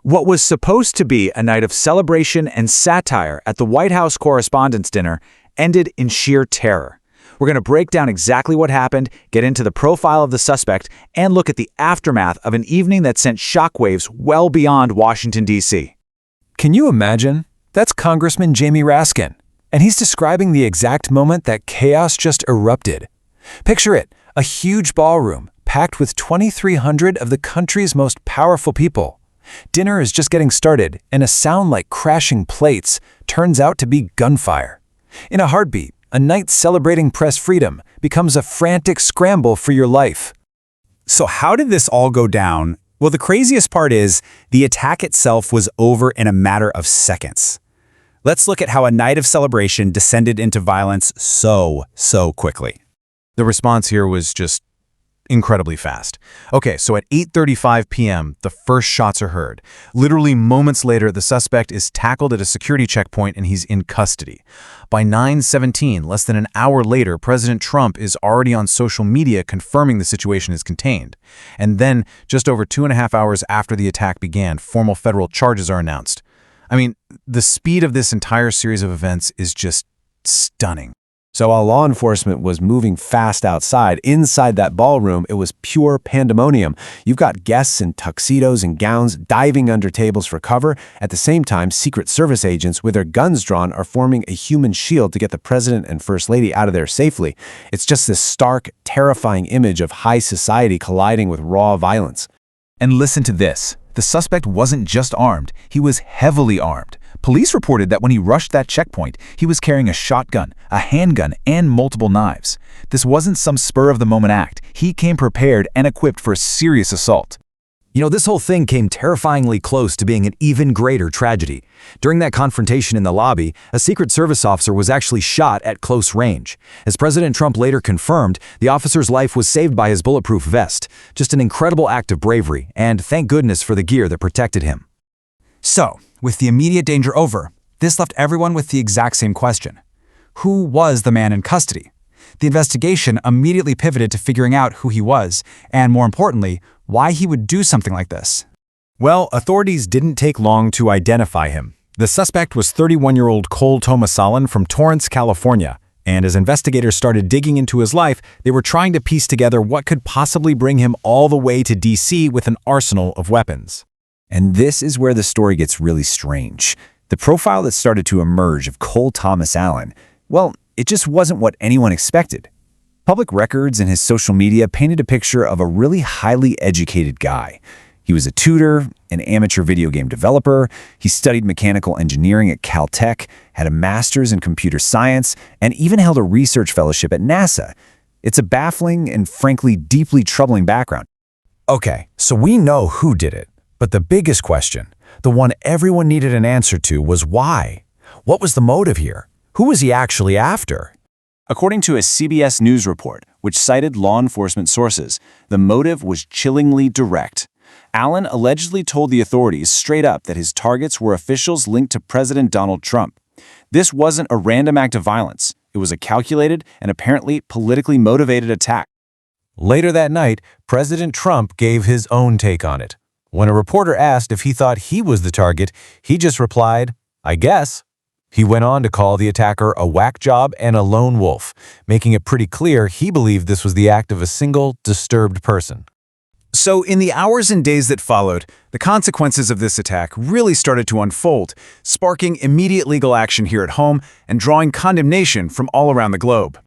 What was supposed to be a night of celebration and satire at the White House Correspondents' Dinner ended in sheer terror. We're going to break down exactly what happened, get into the profile of the suspect, and look at the aftermath of an evening that sent shockwaves well beyond Washington, D.C. Can you imagine? That's Congressman Jamie Raskin, and he's describing the exact moment that chaos just erupted. Picture it, a huge ballroom packed with 2,300 of the country's most powerful people. Dinner is just getting started, and a sound like crashing plates turns out to be gunfire. In a heartbeat, a night celebrating press freedom becomes a frantic scramble for your life. So how did this all go down? Well, the craziest part is the attack itself was over in a matter of seconds. Let's look at how a night of celebration descended into violence so quickly. The response here was just incredibly fast. Okay, so at 8:35 p.m., the first shots are heard. Literally moments later, the suspect is tackled at a security checkpoint and he's in custody. By 9:17, less than an hour later, President Trump is already on social media confirming the situation is contained. And then, just over 2.5 hours after the attack began, formal federal charges are announced. I mean, the speed of this entire series of events is just stunning. So while law enforcement was moving fast outside, inside that ballroom, it was pure pandemonium. You've got guests in tuxedos and gowns diving under tables for cover. At the same time, Secret Service agents with their guns drawn are forming a human shield to get the president and first lady out of there safely. It's just this stark, terrifying image of high society colliding with raw violence. And listen to this. The suspect wasn't just armed, he was heavily armed. Police reported that when he rushed that checkpoint, he was carrying a shotgun, a handgun, and multiple knives. This wasn't some spur-of-the-moment act. He came prepared and equipped for a serious assault. You know, this whole thing came terrifyingly close to being an even greater tragedy. During that confrontation in the lobby, a Secret Service officer was actually shot at close range. As President Trump later confirmed, the officer's life was saved by his bulletproof vest. Just an incredible act of bravery, and thank goodness for the gear that protected him. So, with the immediate danger over, this left everyone with the exact same question. Who was the man in custody? The investigation immediately pivoted to figuring out who he was, and more importantly, why he would do something like this. Well, authorities didn't take long to identify him. The suspect was 31-year-old Cole Tomas Allen from Torrance, California, and as investigators started digging into his life, they were trying to piece together what could possibly bring him all the way to D.C. with an arsenal of weapons. And this is where the story gets really strange. The profile that started to emerge of Cole Tomas Allen, well, it just wasn't what anyone expected. Public records and his social media painted a picture of a really highly educated guy. He was a tutor, an amateur video game developer, he studied mechanical engineering at Caltech, had a master's in computer science, and even held a research fellowship at NASA. It's a baffling and frankly deeply troubling background. Okay, so we know who did it. But the biggest question, the one everyone needed an answer to, was why? What was the motive here? Who was he actually after? According to a CBS News report, which cited law enforcement sources, the motive was chillingly direct. Allen allegedly told the authorities straight up that his targets were officials linked to President Donald Trump. This wasn't a random act of violence. It was a calculated and apparently politically motivated attack. Later that night, President Trump gave his own take on it. When a reporter asked if he thought he was the target, he just replied, "I guess." He went on to call the attacker a whack job and a lone wolf, making it pretty clear he believed this was the act of a single, disturbed person. So in the hours and days that followed, the consequences of this attack really started to unfold, sparking immediate legal action here at home and drawing condemnation from all around the globe.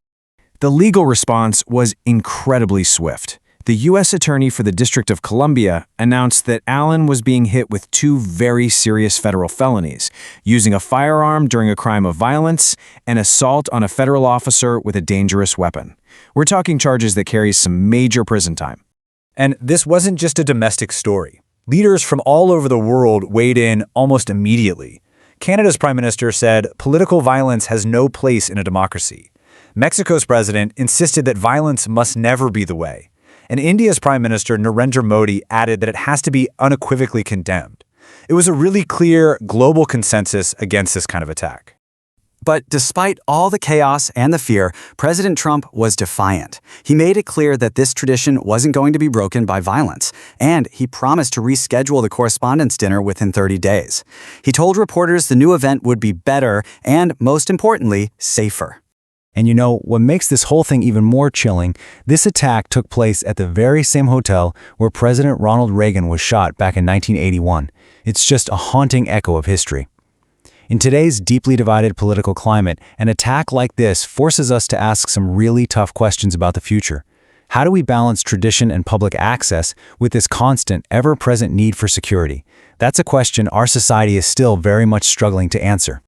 The legal response was incredibly swift. The U.S. Attorney for the District of Columbia announced that Allen was being hit with 2 very serious federal felonies, using a firearm during a crime of violence and assault on a federal officer with a dangerous weapon. We're talking charges that carry some major prison time. And this wasn't just a domestic story. Leaders from all over the world weighed in almost immediately. Canada's Prime Minister said political violence has no place in a democracy. Mexico's president insisted that violence must never be the way. And India's Prime Minister Narendra Modi added that it has to be unequivocally condemned. It was a really clear global consensus against this kind of attack. But despite all the chaos and the fear, President Trump was defiant. He made it clear that this tradition wasn't going to be broken by violence, and he promised to reschedule the Correspondents' Dinner within 30 days. He told reporters the new event would be better and, most importantly, safer. And you know, what makes this whole thing even more chilling, this attack took place at the very same hotel where President Ronald Reagan was shot back in 1981. It's just a haunting echo of history. In today's deeply divided political climate, an attack like this forces us to ask some really tough questions about the future. How do we balance tradition and public access with this constant, ever-present need for security? That's a question our society is still very much struggling to answer.